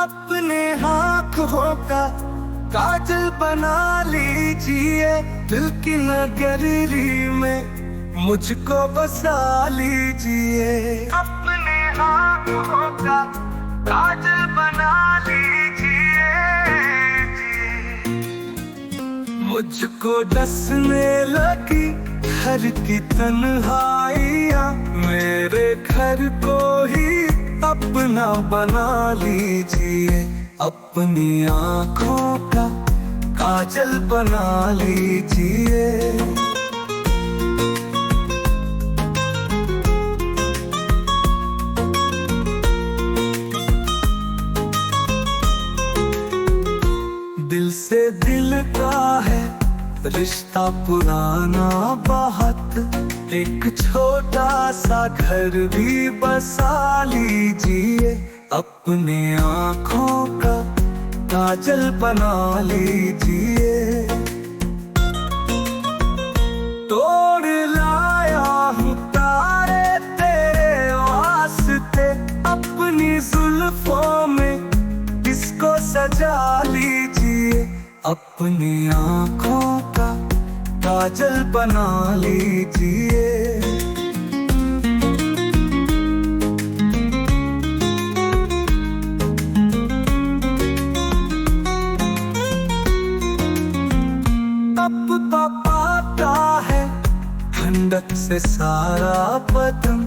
अपने आँखों का काजल बना लीजिए, दिल की नगरी में मुझको बसा लीजिए। अपने आँखों का काजल बना लीजिए, मुझको डसने लगी घर की तन्हाइयाँ, मेरे घर को ही अपना बना लीजिए। अपनी आँखों का काजल बना लीजिए। दिल से दिल का है रिश्ता पुराना बहुत, एक छोटा सा घर भी बसा लीजिए। अपने आँखों का काजल बना लीजिए। तोड़ लाया हूँ तारे तेरे वास्ते, अपनी जुल्फों में इसको सजा लीजिए। अपनी आँखों का काजल बना लीजिए। अब पाता है ठंडक से सारा बदन,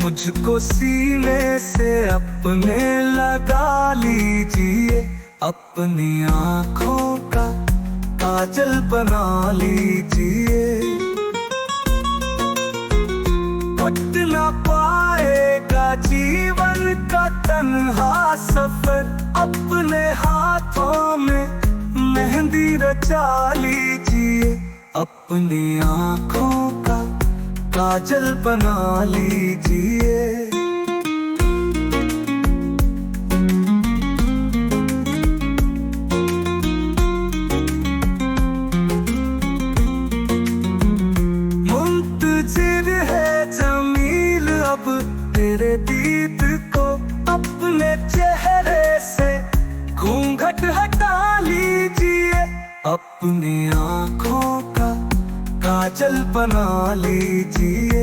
मुझको सीने से अपने लगा लीजिए। अपनी आँखों का काजल बना लीजिए। कट न पाएगा जीवन का तन्हा सफर, अपने हाथों में मेहंदी रचा लीजिए। अपनी आँखों का काजल बना लीजिए। मुंतजिर है जमील अब तेरे दीद को, अपने चेहरे से घूंघट हटा लीजिए। अपनी आँखों का काजल बना लीजिए।